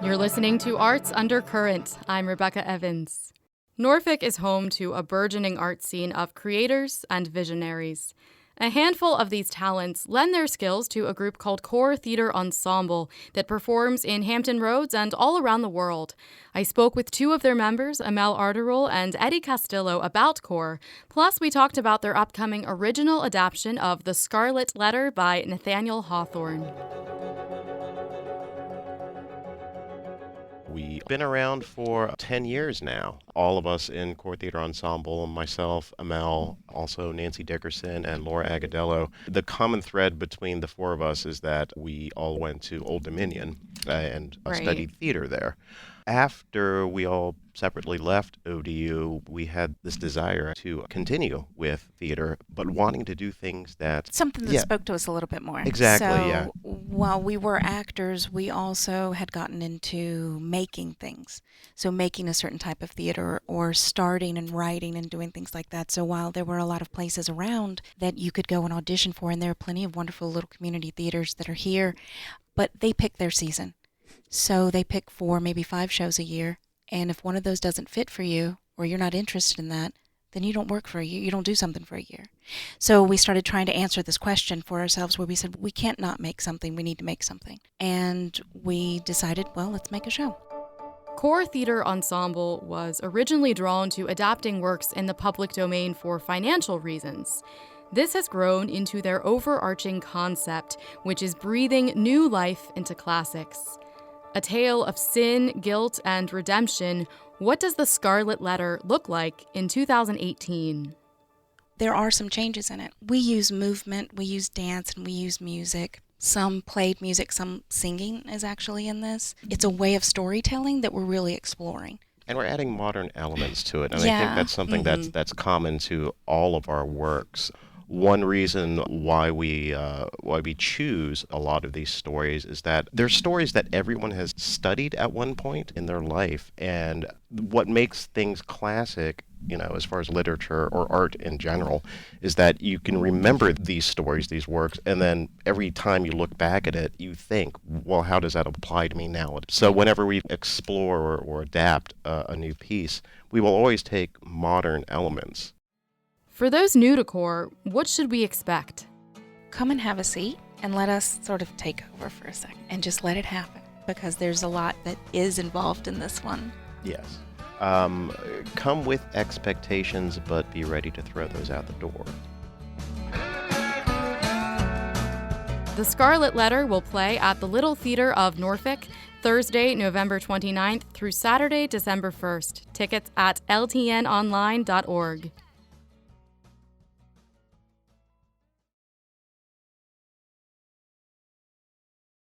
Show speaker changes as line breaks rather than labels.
You're listening to Arts Undercurrent. I'm Rebecca Evans. Norfolk is home to a burgeoning art scene of creators and visionaries. A handful of these talents lend their skills to a group called Core Theatre Ensemble that performs in Hampton Roads and all around the world. I spoke with two of their members, Emel Ertugrul and Eddie Castillo, about Core. Plus, we talked about their upcoming original adaptation of The Scarlet Letter by Nathaniel Hawthorne.
We've been around for 10 years now. All of us in Core Theatre Ensemble, myself, Emel, also Nancy Dickerson, and Laura Agadello. The common thread between the four of us is that we all went to Old Dominion and studied theater there. After we all separately left ODU, we had this desire to continue with theater, but wanting to do things that...
Something that spoke to us a little bit more.
Exactly,
so, while we were actors, we also had gotten into making things. So making a certain type of theater or starting and writing and doing things like that. So while there were a lot of places around that you could go and audition for, and there are plenty of wonderful little community theaters that are here, but they pick their season. So they pick 4, maybe 5 shows a year, and if one of those doesn't fit for you, or you're not interested in that, then you don't work for a year, you don't do something for a year. So we started trying to answer this question for ourselves where we said, we can't not make something, we need to make something. And we decided, well, let's make a show.
Core Theatre Ensemble was originally drawn to adapting works in the public domain for financial reasons. This has grown into their overarching concept, which is breathing new life into classics. A tale of sin, guilt, and redemption, what does The Scarlet Letter look like in 2018?
There are some changes in it. We use movement, we use dance, and we use music. Some played music, some singing is actually in this. It's a way of storytelling that we're really exploring.
And we're adding modern elements to it, and I think that's something that's common to all of our works. One reason why we choose a lot of these stories is that they're stories that everyone has studied at one point in their life, and what makes things classic, as far as literature or art in general, is that you can remember these stories, these works, and then every time you look back at it, you think, well, how does that apply to me now? So whenever we explore or adapt a new piece, we will always take modern elements.
For those new to Core, what should we expect?
Come and have a seat and let us sort of take over for a second and just let it happen, because there's a lot that is involved in this one.
Yes. Come with expectations, but be ready to throw those out the door.
The Scarlet Letter will play at the Little Theatre of Norfolk, Thursday, November 29th through Saturday, December 1st. Tickets at ltnonline.org.